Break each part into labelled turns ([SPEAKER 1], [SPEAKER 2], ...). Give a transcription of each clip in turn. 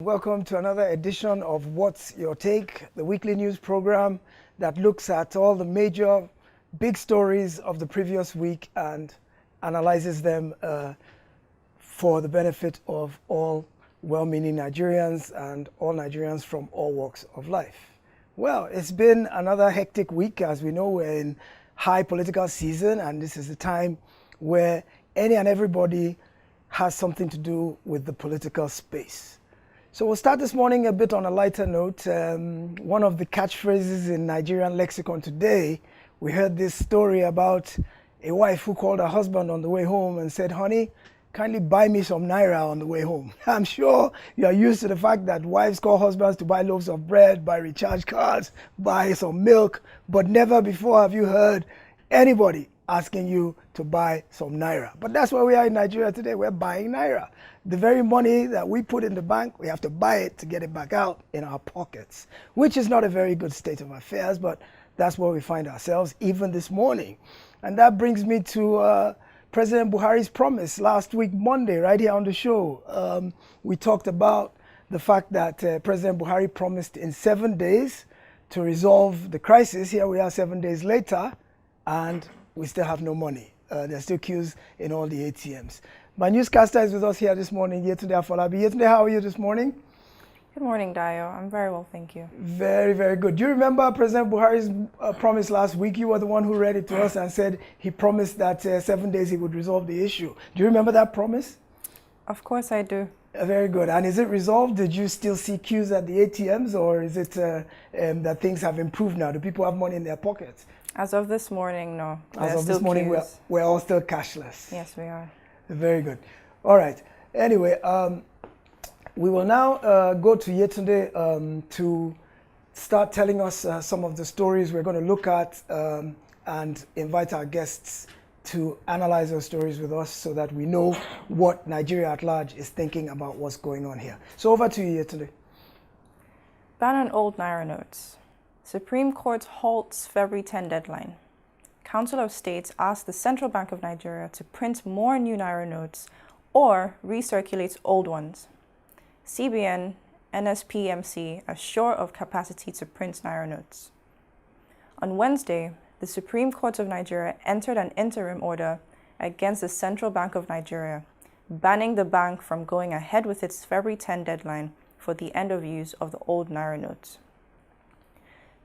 [SPEAKER 1] Welcome to another edition of What's Your Take, the weekly news program that looks at all the major big stories of the previous week and analyzes them for the benefit of all well-meaning Nigerians and all Nigerians from all walks of life. Well, it's been another hectic week. As we know, we're in high political season, and this is the time where any and everybody has something to do with the political space. So we'll start this morning a bit on a lighter note. One of the catchphrases in Nigerian lexicon today, we heard this story about a wife who called her husband on the way home and said, "Honey, kindly buy me some Naira on the way home." I'm sure you are used to the fact that wives call husbands to buy loaves of bread, buy recharge cards, buy some milk, but never before have you heard anybody asking you to buy some Naira. But that's where we are in Nigeria today. We're buying Naira. The very money that we put in the bank, we have to buy it to get it back out in our pockets, which is not a very good state of affairs, but that's where we find ourselves even this morning. And that brings me to President Buhari's promise last week, Monday, right here on the show. We talked about the fact that President Buhari promised in 7 days to resolve the crisis. Here we are 7 days later, and we still have no money. There's still queues in all the ATMs. My newscaster is with us here this morning, Yetunde Afolabi. Yetunde, how are you this morning?
[SPEAKER 2] Good morning, Dayo. I'm very well, thank you.
[SPEAKER 1] Very, very good. Do you remember President Buhari's promise last week? You were the one who read it to us and said he promised that 7 days he would resolve the issue. Do you remember that promise?
[SPEAKER 2] Of course I do.
[SPEAKER 1] Very good. And is it resolved? Did you still see queues at the ATMs, or is it that things have improved now? Do people have money in their pockets?
[SPEAKER 2] As of this morning, no.
[SPEAKER 1] As of this morning, we're all still cashless.
[SPEAKER 2] Yes, we are.
[SPEAKER 1] Very good. All right. Anyway, we will now go to Yetunde to start telling us some of the stories we're going to look at and invite our guests to analyze those stories with us so that we know what Nigeria at large is thinking about what's going on here. So over to you, Yetunde.
[SPEAKER 2] Ban on old Naira notes. Supreme Court halts February 10 deadline. Council of State asked the Central Bank of Nigeria to print more new Naira notes or recirculate old ones. CBN, NSPMC are short of capacity to print Naira notes. On Wednesday, the Supreme Court of Nigeria entered an interim order against the Central Bank of Nigeria, banning the bank from going ahead with its February 10 deadline for the end of use of the old Naira notes.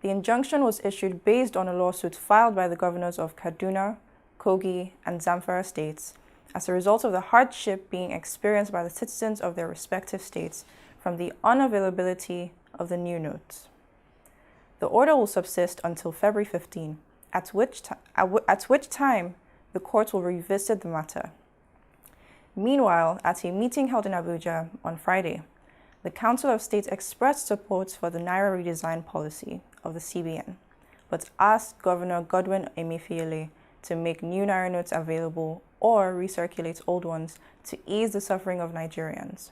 [SPEAKER 2] The injunction was issued based on a lawsuit filed by the governors of Kaduna, Kogi, and Zamfara states as a result of the hardship being experienced by the citizens of their respective states from the unavailability of the new notes. The order will subsist until February 15, at which time the court will revisit the matter. Meanwhile, at a meeting held in Abuja on Friday, the Council of State expressed support for the Naira redesign policy of the CBN, but asked Governor Godwin Emefiele to make new Naira notes available or recirculate old ones to ease the suffering of Nigerians.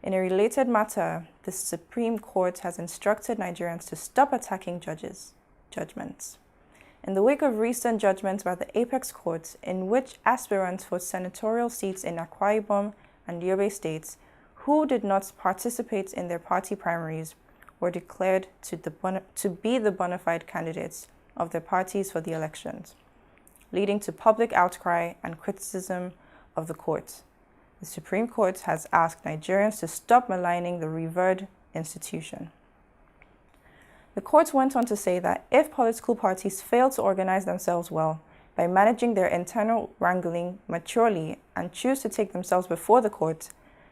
[SPEAKER 2] In a related matter, the Supreme Court has instructed Nigerians to stop attacking judgments. In the wake of recent judgments by the Apex Court, in which aspirants for senatorial seats in Akwa Ibom and Yobe states who did not participate in their party primaries were declared to be the bona fide candidates of their parties for the elections, leading to public outcry and criticism of the court. The Supreme Court has asked Nigerians to stop maligning the revered institution. The court went on to say that if political parties fail to organize themselves well by managing their internal wrangling maturely and choose to take themselves before the court,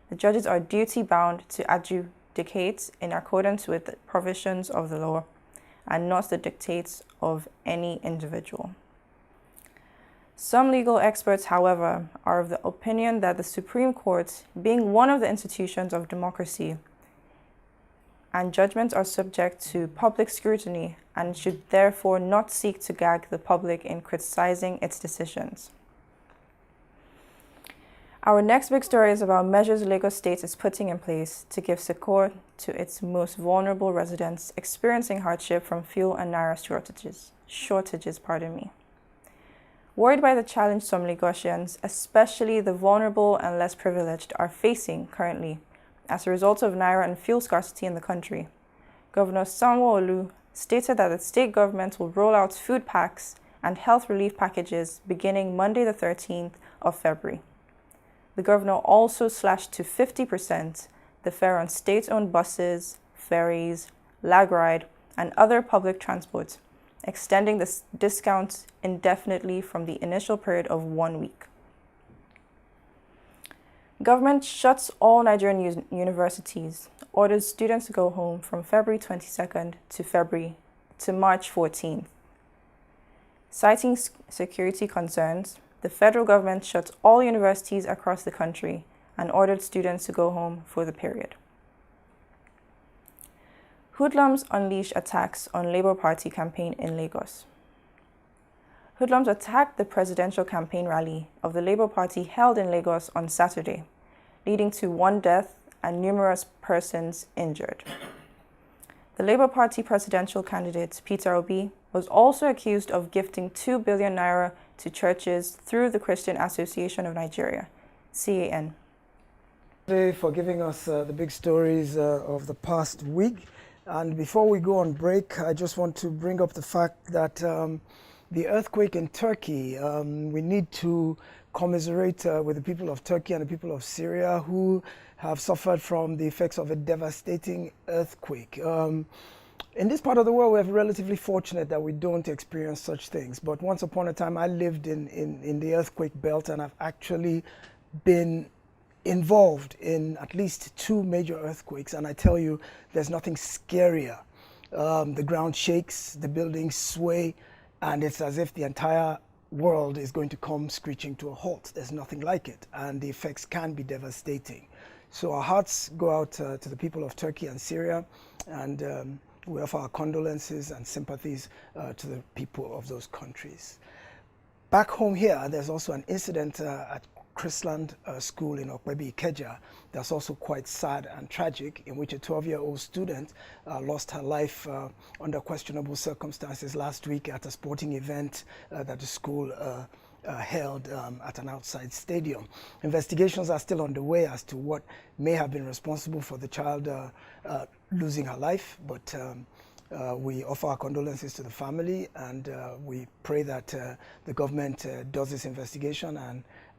[SPEAKER 2] the judges are duty-bound to adjudicate in accordance with the provisions of the law and not the dictates of any individual. Some legal experts, however, are of the opinion that the Supreme Court, being one of the institutions of democracy, and judgments are subject to public scrutiny and should therefore not seek to gag the public in criticizing its decisions. Our next big story is about measures Lagos State is putting in place to give succor to its most vulnerable residents experiencing hardship from fuel and Naira shortages. Worried by the challenge some Lagosians, especially the vulnerable and less privileged, are facing currently, as a result of Naira and fuel scarcity in the country. Governor Sanwo-Olu stated that the state government will roll out food packs and health relief packages beginning Monday the 13th of February. The governor also slashed to 50% the fare on state-owned buses, ferries, lag ride, and other public transport, extending the discount indefinitely from the initial period of 1 week. Government shuts all Nigerian universities, orders students to go home from February 22nd to March 14th. Citing security concerns, the federal government shut all universities across the country and ordered students to go home for the period. Hoodlums unleash attacks on Labour Party campaign in Lagos. Hoodlums attacked the presidential campaign rally of the Labour Party held in Lagos on Saturday, leading to 1 death and numerous persons injured. The Labour Party presidential candidate, Peter Obi, was also accused of gifting 2 billion naira to churches through the Christian Association of Nigeria, CAN.
[SPEAKER 1] For giving us the big stories of the past week. And before we go on break, I just want to bring up the fact that the earthquake in Turkey, we need to commiserate with the people of Turkey and the people of Syria who have suffered from the effects of a devastating earthquake. In this part of the world, we're relatively fortunate that we don't experience such things. But once upon a time, I lived in the earthquake belt, and I've actually been involved in at least 2 major earthquakes. And I tell you, there's nothing scarier. The ground shakes, the buildings sway, and it's as if the entire world is going to come screeching to a halt. There's nothing like it, and the effects can be devastating. So our hearts go out to the people of Turkey and Syria, and we offer our condolences and sympathies to the people of those countries. Back home here, there's also an incident at Chrisland School in Okpebi, Ikeja, that's also quite sad and tragic, in which a 12-year-old student lost her life under questionable circumstances last week at a sporting event that the school held at an outside stadium. Investigations are still underway as to what may have been responsible for the child losing her life, but we offer our condolences to the family, and we pray that the government does this investigation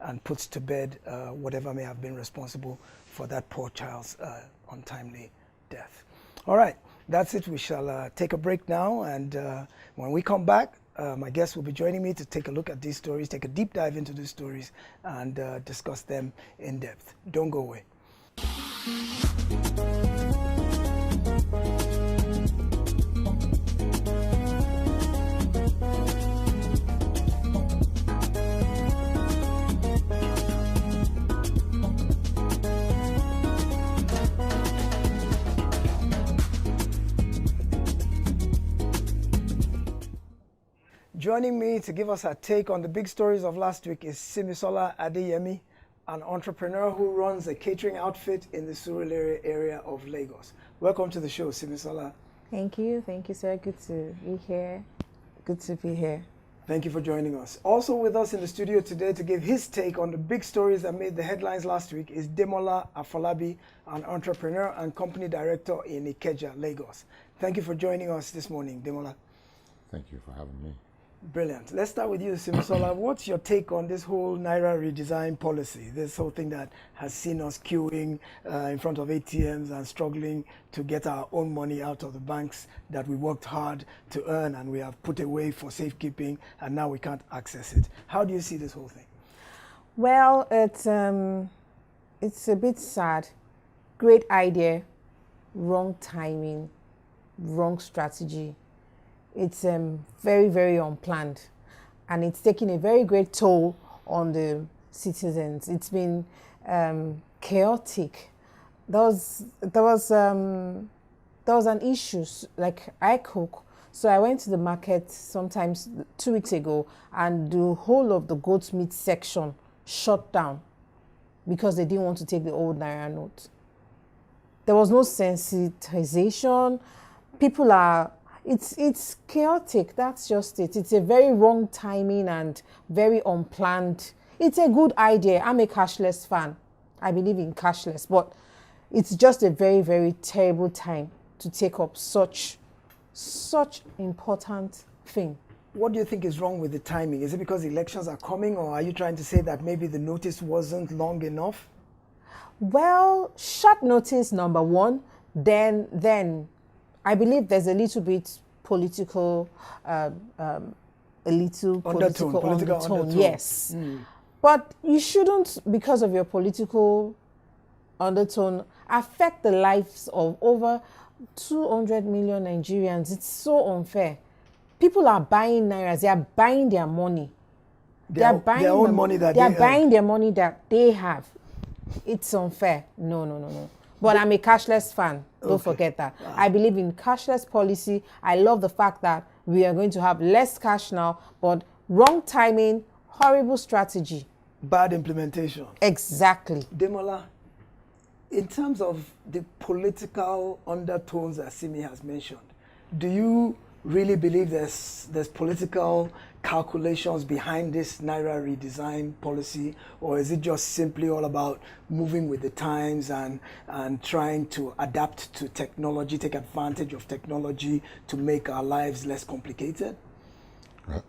[SPEAKER 1] and puts to bed whatever may have been responsible for that poor child's untimely death. All right, that's it. We shall take a break now, and when we come back, my guests will be joining me to take a look at these stories, take a deep dive into these stories, and discuss them in depth. Don't go away. Joining me to give us her take on the big stories of last week is Simisola Adeyemi, an entrepreneur who runs a catering outfit in the Surulere area of Lagos. Welcome to the show, Simisola.
[SPEAKER 3] Thank you, sir. Good to be here. Good to be here.
[SPEAKER 1] Thank you for joining us. Also with us in the studio today to give his take on the big stories that made the headlines last week is Demola Afolabi, an entrepreneur and company director in Ikeja, Lagos. Thank you for joining us this morning, Demola.
[SPEAKER 4] Thank you for having me.
[SPEAKER 1] Brilliant. Let's start with you, Simisola. What's your take on this whole Naira redesign policy? This whole thing that has seen us queuing in front of ATMs and struggling to get our own money out of the banks that we worked hard to earn and we have put away for safekeeping, and now we can't access it. How do you see this whole thing?
[SPEAKER 3] Well, it's a bit sad. Great idea, wrong timing, wrong strategy. It's very, very unplanned, and it's taking a very great toll on the citizens. It's been chaotic. There was an issue, like I cook, so I went to the market sometimes 2 weeks ago, and the whole of the goat meat section shut down because they didn't want to take the old Naira note. There was no sensitization. People are. It's chaotic, that's just it. It's a very wrong timing and very unplanned. It's a good idea. I'm a cashless fan. I believe in cashless, but it's just a very, very terrible time to take up such important thing.
[SPEAKER 1] What do you think is wrong with the timing? Is it because elections are coming, or are you trying to say that maybe the notice wasn't long enough?
[SPEAKER 3] Well, short notice, number one. Then I believe there's a little bit political, undertone. Yes. But you shouldn't, because of your political undertone, affect the lives of over 200 million Nigerians. It's so unfair. People are buying nairas. They are buying their money. They are buying
[SPEAKER 1] their own money that
[SPEAKER 3] they are buying their money that they have. It's unfair. No. But I'm a cashless fan. Don't forget that. Wow. I believe in cashless policy. I love the fact that we are going to have less cash now, but wrong timing, horrible strategy.
[SPEAKER 1] Bad implementation.
[SPEAKER 3] Exactly.
[SPEAKER 1] Demola, in terms of the political undertones that Simi has mentioned, do you really believe there's political calculations behind this Naira redesign policy, or is it just simply all about moving with the times and trying to adapt to technology, take advantage of technology to make our lives less complicated?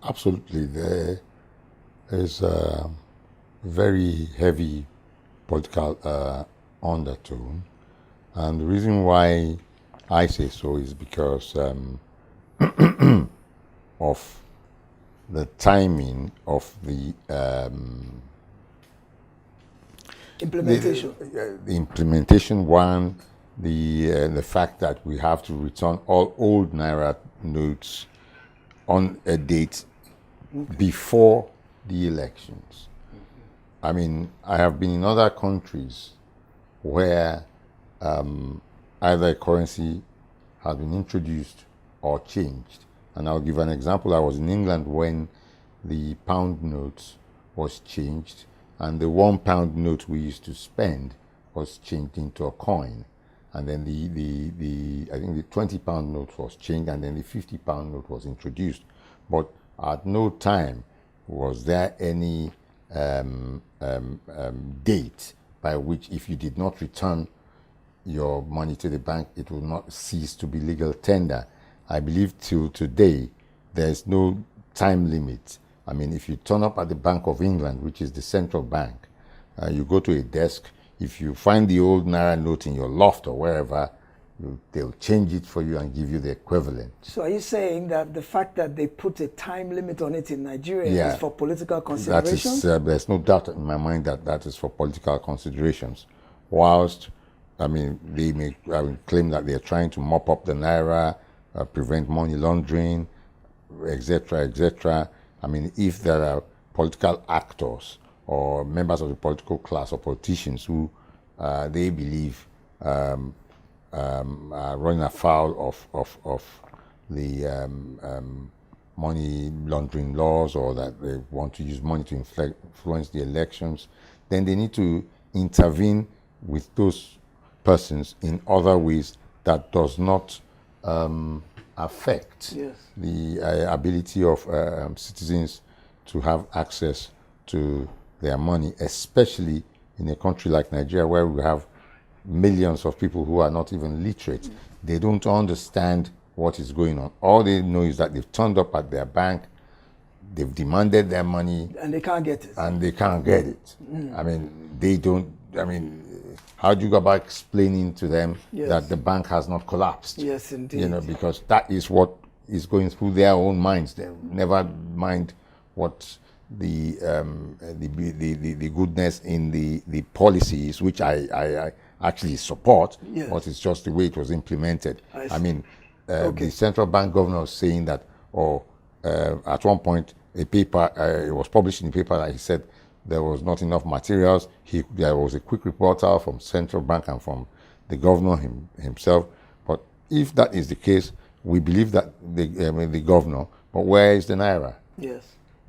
[SPEAKER 4] Absolutely. There is a very heavy political undertone, and the reason why I say so is because of the timing of the
[SPEAKER 1] implementation.
[SPEAKER 4] The implementation one, the fact that we have to return all old Naira notes on a date before the elections. I mean, I have been in other countries where either a currency has been introduced or changed. And I'll give an example. I was in England when the pound note was changed, and the £1 note we used to spend was changed into a coin. And then I think the £20 note was changed, and then the £50 note was introduced. But at no time was there any date by which, if you did not return your money to the bank, it will not cease to be legal tender. I believe till today, there's no time limit. I mean, if you turn up at the Bank of England, which is the central bank, you go to a desk, if you find the old Naira note in your loft or wherever, they'll change it for you and give you the equivalent.
[SPEAKER 1] So are you saying that the fact that they put a time limit on it in Nigeria is for political considerations?
[SPEAKER 4] There's no doubt in my mind that is for political considerations. Whilst, I mean, they may claim that they're trying to mop up the Naira, prevent money laundering, etc., etc. I mean, if there are political actors or members of the political class or politicians who they believe are running afoul of the money laundering laws, or that they want to use money to influence the elections, then they need to intervene with those persons in other ways that does not affect the ability of citizens to have access to their money, especially in a country like Nigeria, where we have millions of people who are not even literate. They don't understand what is going on. All they know is that they've turned up at their bank, they've demanded their money,
[SPEAKER 1] and they can't get it.
[SPEAKER 4] I mean, they don't, I mean, how do you go about explaining to them that the bank has not collapsed?
[SPEAKER 1] Yes, indeed.
[SPEAKER 4] You know, because that is what is going through their own minds. They never mind what the goodness in the policies, which I actually support, but it's just the way it was implemented. I mean, the central bank governor was saying that, at one point, a paper, it was published in the paper that he said there was not enough materials. There was a quick reporter from central bank and from the governor himself. But if that is the case, we believe that the governor, but where is the Naira?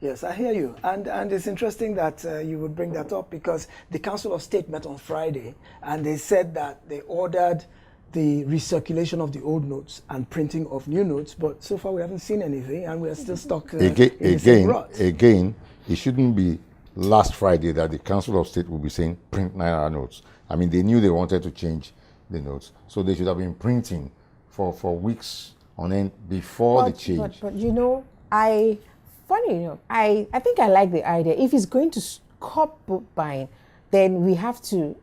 [SPEAKER 1] Yes, I hear you. And it's interesting that you would bring that up, because the Council of State met on Friday, and they said that they ordered the recirculation of the old notes and printing of new notes, but so far we haven't seen anything, and we are still stuck in the same rut.
[SPEAKER 4] Again, it shouldn't be last Friday that the Council of State will be saying print Naira notes. I mean, they knew they wanted to change the notes. So they should have been printing for weeks on end before the change.
[SPEAKER 3] But you know, funny enough, I think I like the idea. If it's going to stop book buying, then we have to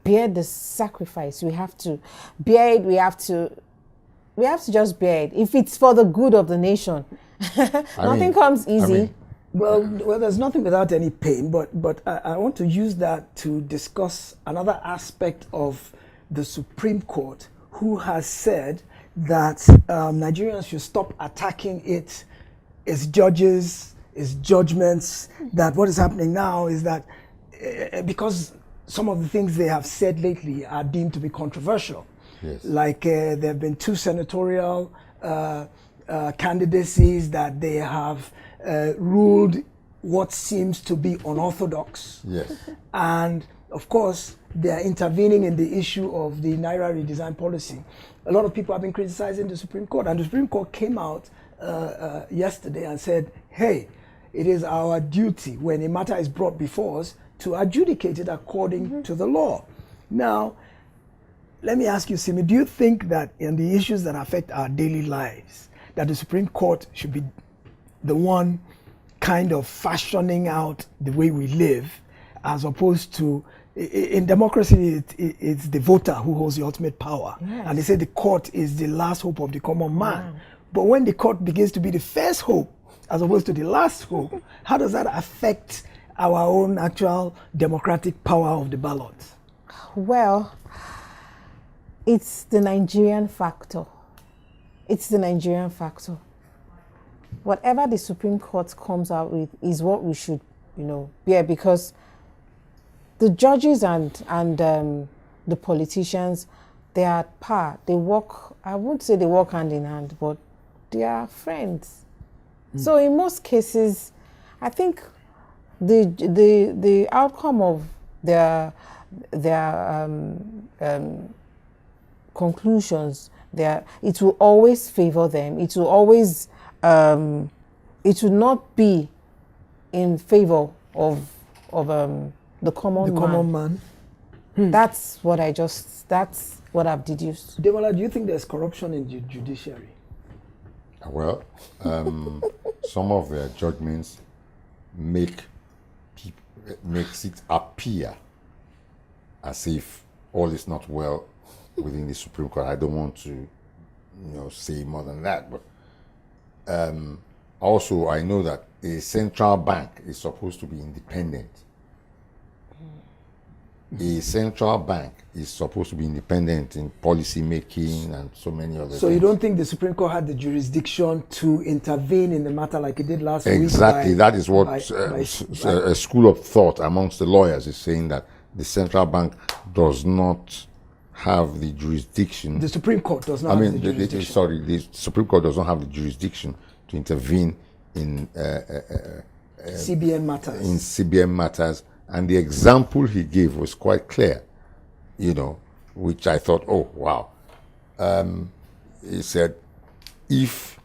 [SPEAKER 3] bear the sacrifice. We have to bear it. We have to just bear it. If it's for the good of the nation, nothing comes easy.
[SPEAKER 1] Well, there's nothing without any pain, but I want to use that to discuss another aspect of the Supreme Court, who has said that Nigerians should stop attacking its judges, its judgments, that what is happening now is that because some of the things they have said lately are deemed to be controversial.
[SPEAKER 4] Yes.
[SPEAKER 1] Like there have been 2 senatorial candidacies that they have ruled what seems to be unorthodox.
[SPEAKER 4] Yes.
[SPEAKER 1] And of course, they are intervening in the issue of the Naira redesign policy. A lot of people have been criticizing the Supreme Court, and the Supreme Court came out yesterday and said, hey, it is our duty when a matter is brought before us to adjudicate it according to the law. Now, let me ask you, Simi, do you think that in the issues that affect our daily lives, that the Supreme Court should be the one kind of fashioning out the way we live, as opposed to, in democracy, it's the voter who holds the ultimate power. Yes. And they say the court is the last hope of the common man. Wow. But when the court begins to be the first hope, as opposed to the last hope, how does that affect our own actual democratic power of the ballot?
[SPEAKER 3] Well, it's the Nigerian factor. It's the Nigerian factor. Whatever the Supreme Court comes out with is what we should, bear, because the judges and the politicians, they are at par. They work, I wouldn't say they work hand in hand, but they are friends. So in most cases, I think the outcome of their conclusions, it will always favor them. It will always, it will not be in favor of the common man. That's what I've deduced.
[SPEAKER 1] Demola, do you think there's corruption in the judiciary?
[SPEAKER 4] Well, some of their judgments makes it appear as if all is not well within the Supreme Court. I don't want to, say more than that. But also, I know that a central bank is supposed to be independent. A central bank is supposed to be independent in policy making and so many other things.
[SPEAKER 1] So you don't think the Supreme Court had the jurisdiction to intervene in the matter like it did last week?
[SPEAKER 4] Exactly. That is what a school of thought amongst the lawyers is saying, that the central bank does not have the jurisdiction.
[SPEAKER 1] The Supreme Court does not have the jurisdiction.
[SPEAKER 4] The Supreme Court does not have the jurisdiction to intervene in
[SPEAKER 1] CBN matters.
[SPEAKER 4] In CBN matters. And the example he gave was quite clear, which I thought, oh, wow. He said, if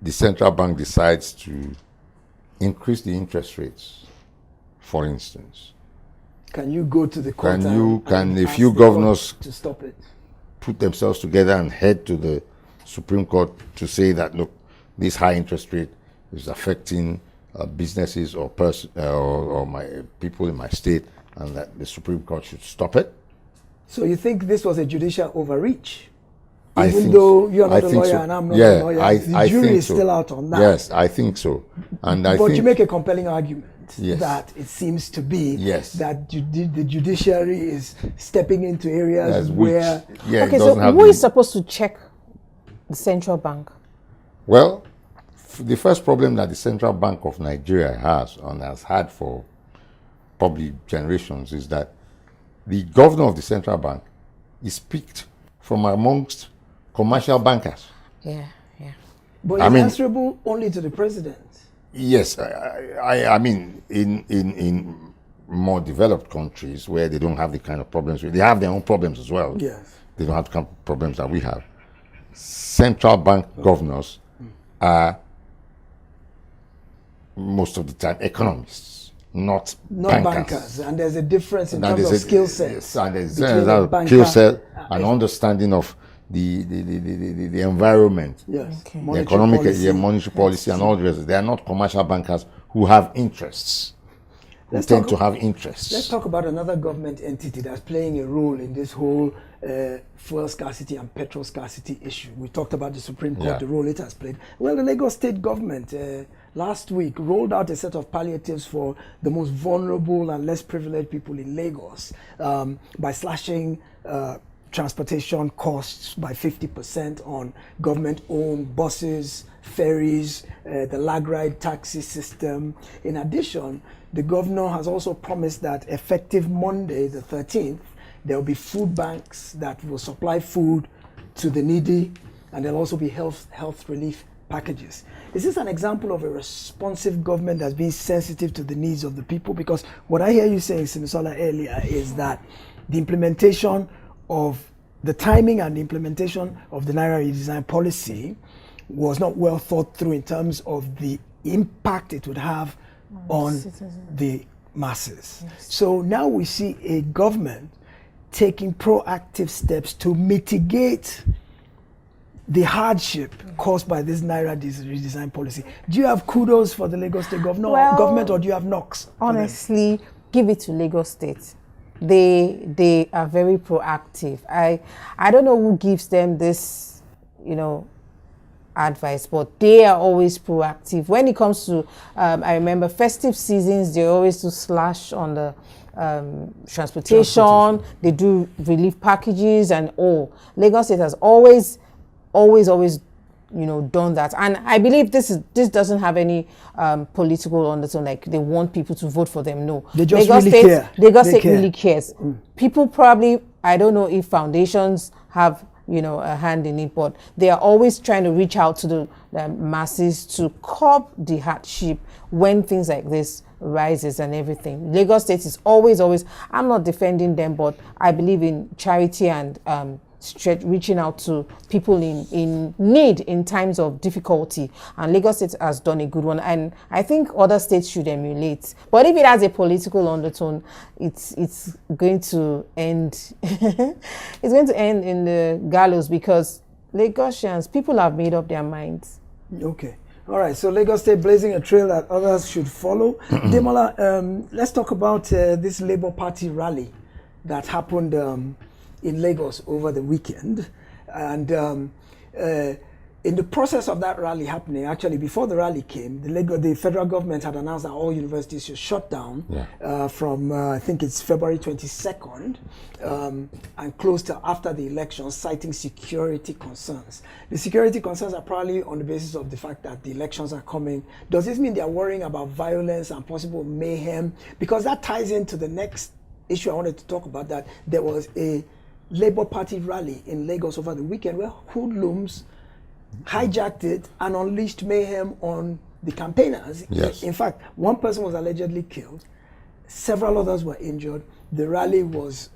[SPEAKER 4] the central bank decides to increase the interest rates, for instance,
[SPEAKER 1] can you go to the court
[SPEAKER 4] can a few governors
[SPEAKER 1] to stop it,
[SPEAKER 4] put themselves together and head to the Supreme Court to say that, look, this high interest rate is affecting businesses or my people in my state, and that the Supreme Court should stop it?
[SPEAKER 1] So you think this was a judicial overreach? Even though you're not a lawyer and I'm not a lawyer, the jury is still out on that.
[SPEAKER 4] Yes, I think so.
[SPEAKER 1] But you make a compelling argument that it seems to be that the judiciary is stepping into areas where...
[SPEAKER 3] Okay, so who is supposed to check the central bank?
[SPEAKER 4] Well, the first problem that the Central Bank of Nigeria has, and has had for probably generations, is that the governor of the central bank is picked from amongst commercial bankers.
[SPEAKER 3] Yeah.
[SPEAKER 1] But he's answerable only to the president.
[SPEAKER 4] Yes, I mean, in more developed countries where they don't have the kind of problems, they have their own problems as well.
[SPEAKER 1] Yes.
[SPEAKER 4] They don't have the kind of problems that we have. Central bank governors are most of the time economists, not
[SPEAKER 1] bankers. And there's a difference in terms of skill sets.
[SPEAKER 4] And there's
[SPEAKER 1] between
[SPEAKER 4] a
[SPEAKER 1] a banker
[SPEAKER 4] skill set and understanding of the environment,
[SPEAKER 1] yes,
[SPEAKER 3] Okay.
[SPEAKER 4] the
[SPEAKER 1] monetary
[SPEAKER 4] economic,
[SPEAKER 1] policy.
[SPEAKER 4] monetary policy, and all the rest. They are not commercial bankers who have interests. Who
[SPEAKER 1] Let's
[SPEAKER 4] tend
[SPEAKER 1] talk-
[SPEAKER 4] to have interests.
[SPEAKER 1] Let's talk about another government entity that's playing a role in this whole fuel scarcity and petrol scarcity issue. We talked about the Supreme Court,
[SPEAKER 4] Yeah.
[SPEAKER 1] the role it has played. Well, the Lagos State government last week rolled out a set of palliatives for the most vulnerable and less privileged people in Lagos by slashing transportation costs by 50% on government-owned buses, ferries, the lag ride taxi system. In addition, the governor has also promised that effective Monday, the 13th, there will be food banks that will supply food to the needy, and there'll also be health relief packages. Is this an example of a responsive government that's being sensitive to the needs of the people? Because what I hear you saying, Simisola, earlier is that the implementation of the timing and the implementation of the Naira redesign policy was not well thought through in terms of the impact it would have on the masses.
[SPEAKER 3] Yes.
[SPEAKER 1] So now we see a government taking proactive steps to mitigate the hardship caused by this Naira redesign policy. Do you have kudos for the Lagos State government, or do you have knocks?
[SPEAKER 3] Honestly, give it to Lagos State. They are very proactive. I don't know who gives them this, advice, but they are always proactive. When it comes to, I remember festive seasons, they always do slash on the transportation. They do relief packages and all. Lagos State has always done that, and I believe this doesn't have any political undertone, like they want people to vote for them. No,
[SPEAKER 1] they just
[SPEAKER 3] Lagos
[SPEAKER 1] really
[SPEAKER 3] State,
[SPEAKER 1] care.
[SPEAKER 3] Lagos
[SPEAKER 1] They
[SPEAKER 3] State
[SPEAKER 1] care.
[SPEAKER 3] really cares. People probably, I don't know if foundations have a hand in it, but they are always trying to reach out to the masses to curb the hardship when things like this rises and everything. Lagos State is always, I'm not defending them, but I believe in charity and reaching out to people in need in times of difficulty, and Lagos State has done a good one, and I think other states should emulate. But if it has a political undertone, it's going to end it's going to end in the gallows, because Lagosians, people have made up their minds.
[SPEAKER 1] Okay. All right, so Lagos State blazing a trail that others should follow. Demola, let's talk about this Labour Party rally that happened in Lagos over the weekend. And in the process of that rally happening, actually before the rally came, the federal government had announced that all universities should shut down from, I think it's February 22nd, and close till after the election, citing security concerns. The security concerns are probably on the basis of the fact that the elections are coming. Does this mean they're worrying about violence and possible mayhem? Because that ties into the next issue I wanted to talk about, that there was a Labour Party rally in Lagos over the weekend where hoodlums hijacked it and unleashed mayhem on the campaigners.
[SPEAKER 4] Yes.
[SPEAKER 1] In fact, one person was allegedly killed, several others were injured. The rally was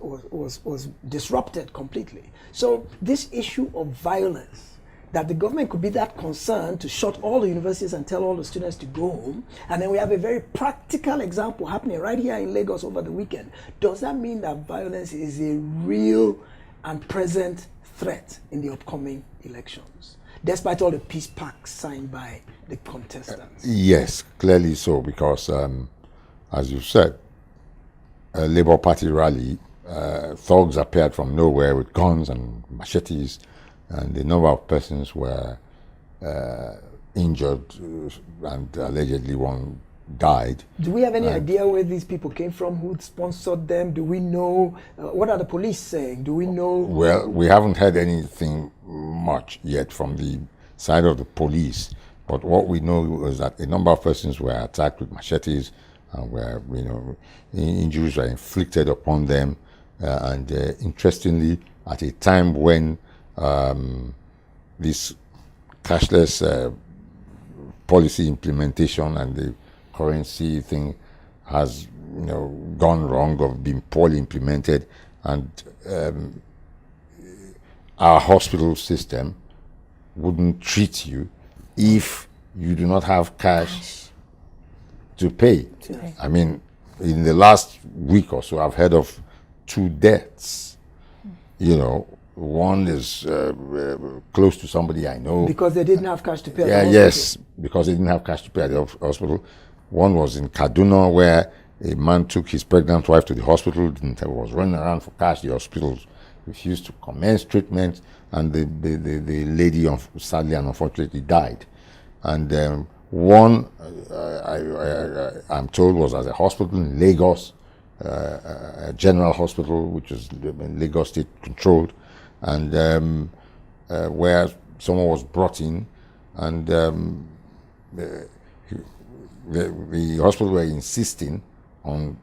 [SPEAKER 1] disrupted completely. So this issue of violence, that the government could be that concerned to shut all the universities and tell all the students to go home, and then we have a very practical example happening right here in Lagos over the weekend. Does that mean that violence is a real and present threat in the upcoming elections, despite all the peace pacts signed by the contestants?
[SPEAKER 4] Yes, clearly so, because as you said, a Labour Party rally, thugs appeared from nowhere with guns and machetes, and the number of persons were injured, and allegedly one died.
[SPEAKER 1] Do we have any idea where these people came from, who sponsored them? Do we know? What are the police saying? Do we know?
[SPEAKER 4] Well, we haven't heard anything much yet from the side of the police, but what we know is that a number of persons were attacked with machetes, and were, injuries were inflicted upon them, and interestingly, at a time when this cashless policy implementation and the currency thing has gone wrong or been poorly implemented, and our hospital system wouldn't treat you if you do not have cash to pay. I mean, in the last week or so, I've heard of 2 deaths. You know, one is close to somebody I know.
[SPEAKER 1] Because they didn't have cash to pay at the
[SPEAKER 4] Yeah,
[SPEAKER 1] hospital.
[SPEAKER 4] yes, because they didn't have cash to pay at the hospital. One was in Kaduna, where a man took his pregnant wife to the hospital, was running around for cash. The hospital refused to commence treatment, and the lady, sadly and unfortunately, died. And one, I'm told, was at a hospital in Lagos, a general hospital, which is Lagos State controlled, and where someone was brought in, and the hospital were insisting on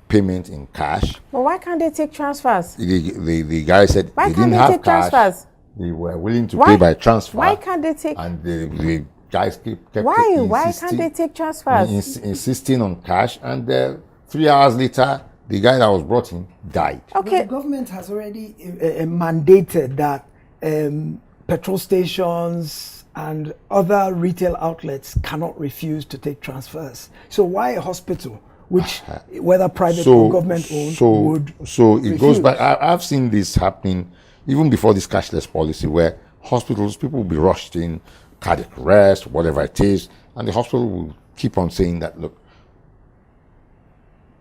[SPEAKER 4] payment in cash.
[SPEAKER 3] But why can't they take transfers?
[SPEAKER 4] The guy said
[SPEAKER 3] Why
[SPEAKER 4] they
[SPEAKER 3] can't
[SPEAKER 4] didn't
[SPEAKER 3] they
[SPEAKER 4] have
[SPEAKER 3] take
[SPEAKER 4] cash.
[SPEAKER 3] transfers?
[SPEAKER 4] They were willing to pay by transfer.
[SPEAKER 3] Why can't they take?
[SPEAKER 4] And the guys kept
[SPEAKER 3] Why
[SPEAKER 4] insisting,
[SPEAKER 3] can't they take transfers?
[SPEAKER 4] insisting on cash, and 3 hours later, the guy that was brought in died.
[SPEAKER 3] Okay.
[SPEAKER 1] The government has already mandated that petrol stations and other retail outlets cannot refuse to take transfers. So why a hospital, which whether private or government owned, would
[SPEAKER 4] So it goes
[SPEAKER 1] refuse?
[SPEAKER 4] back. I've seen this happening even before this cashless policy, where hospitals, people will be rushed in, cardiac arrest, whatever it is, and the hospital will keep on saying that, look,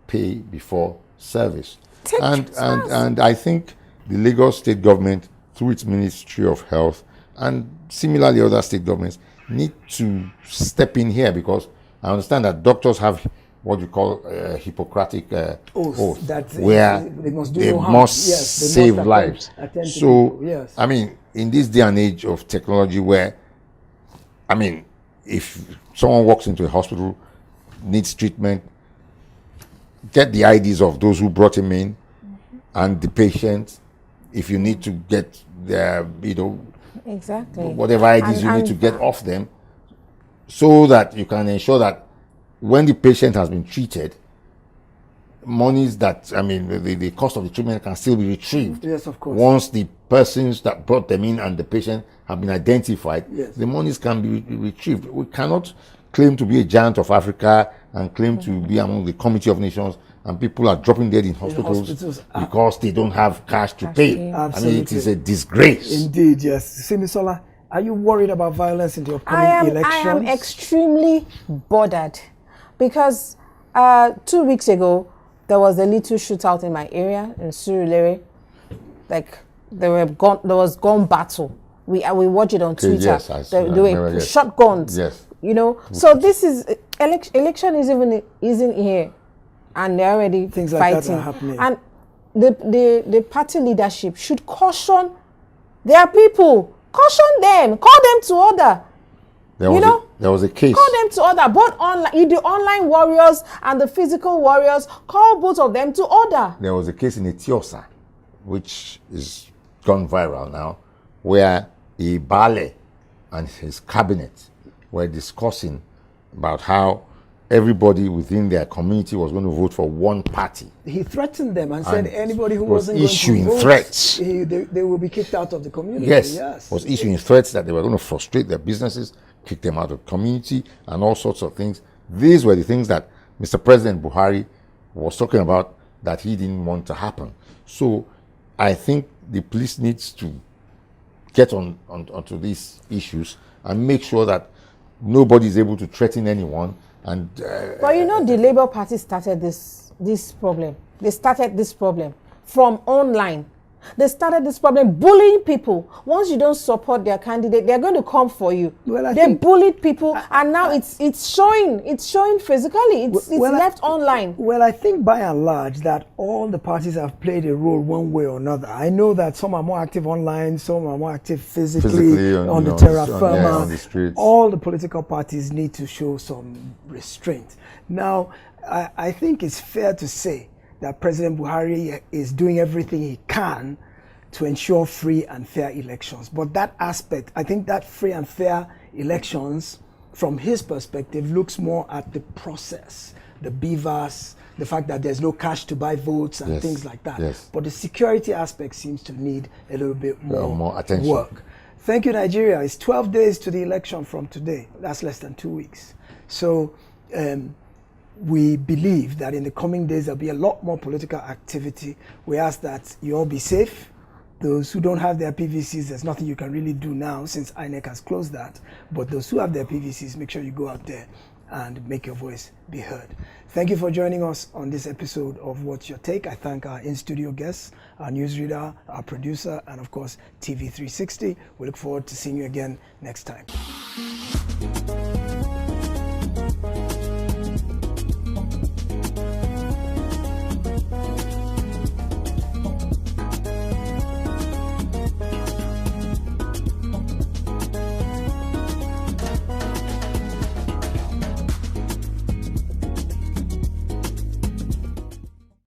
[SPEAKER 4] pay before service.
[SPEAKER 3] Take transfers.
[SPEAKER 4] And I think the Lagos state government, through its Ministry of Health, and similarly other state governments, need to step in here, because I understand that doctors have what you call Hippocratic oath,
[SPEAKER 1] that
[SPEAKER 4] where
[SPEAKER 1] they must do
[SPEAKER 4] they
[SPEAKER 1] no harm.
[SPEAKER 4] must
[SPEAKER 1] Yes, they
[SPEAKER 4] save
[SPEAKER 1] must
[SPEAKER 4] lives.
[SPEAKER 1] attend to
[SPEAKER 4] So,
[SPEAKER 1] people. Yes.
[SPEAKER 4] I mean, in this day and age of technology, where, I mean, if someone walks into a hospital, needs treatment, get the IDs of those who brought him in and the patient. If you need to get their,
[SPEAKER 3] Exactly.
[SPEAKER 4] whatever IDs you need
[SPEAKER 3] And-
[SPEAKER 4] to get off them, so that you can ensure that when the patient has been treated, monies that, I mean, the cost of the treatment can still be retrieved.
[SPEAKER 1] Yes, of course.
[SPEAKER 4] Once the persons that brought them in and the patient have been identified,
[SPEAKER 1] Yes.
[SPEAKER 4] the monies can be retrieved. We cannot claim to be a giant of Africa and claim to be among the Committee of Nations, and people are dropping dead in hospitals because they don't have cash to pay. I mean, it is a disgrace.
[SPEAKER 1] Indeed, yes. Simisola, are you worried about violence in the upcoming elections?
[SPEAKER 3] I am extremely bothered, because 2 weeks ago there was a little shootout in my area in Surulere. Like there was gun battle. We watch it on Twitter.
[SPEAKER 4] Yes,
[SPEAKER 3] there were shotguns.
[SPEAKER 4] Yes.
[SPEAKER 3] So this is election isn't here, and they're already
[SPEAKER 1] Things like that
[SPEAKER 3] fighting.
[SPEAKER 1] are happening.
[SPEAKER 3] And the party leadership should caution their people. Caution them. Call them to order.
[SPEAKER 4] There was a case.
[SPEAKER 3] Call them to order. Both the online warriors and the physical warriors, call both of them to order.
[SPEAKER 4] There was a case in Etiosa, which is gone viral now, where Ibale and his cabinet were discussing about how everybody within their community was going to vote for one party.
[SPEAKER 1] He threatened them and said
[SPEAKER 4] And
[SPEAKER 1] anybody who
[SPEAKER 4] was
[SPEAKER 1] wasn't going
[SPEAKER 4] issuing
[SPEAKER 1] to vote,
[SPEAKER 4] threats.
[SPEAKER 1] they will be kicked out of the community.
[SPEAKER 4] Yes, was issuing threats that they were going to frustrate their businesses, kick them out of the community, and all sorts of things. These were the things that Mr. President Buhari was talking about that he didn't want to happen. So I think the police needs to get onto these issues and make sure that nobody is able to threaten anyone. And
[SPEAKER 3] But the Labour Party started this problem. They started this problem from online. They started this problem bullying people. Once you don't support their candidate, they're going to come for you.
[SPEAKER 1] Well,
[SPEAKER 3] they bullied people, and now it's showing. It's showing physically. It's left online.
[SPEAKER 1] Well, I think by and large that all the parties have played a role one way or another. I know that some are more active online, some are more active physically on the terra firma.
[SPEAKER 4] On the streets.
[SPEAKER 1] All the political parties need to show some restraint. Now, I think it's fair to say that President Buhari is doing everything he can to ensure free and fair elections. But that aspect, I think that free and fair elections, from his perspective, looks more at the process, the beavers, the fact that there's no cash to buy votes and things like that.
[SPEAKER 4] Yes.
[SPEAKER 1] But the security aspect seems to need a little bit more
[SPEAKER 4] attention.
[SPEAKER 1] work. Thank you, Nigeria. It's 12 days to the election from today. That's less than 2 weeks. So we believe that in the coming days there'll be a lot more political activity. We ask that you all be safe. Those who don't have their PVCs, there's nothing you can really do now since INEC has closed that. But those who have their PVCs, make sure you go out there and make your voice be heard. Thank you for joining us on this episode of What's Your Take. I thank our in-studio guests, our newsreader, our producer, and of course, TV360. We look forward to seeing you again next time.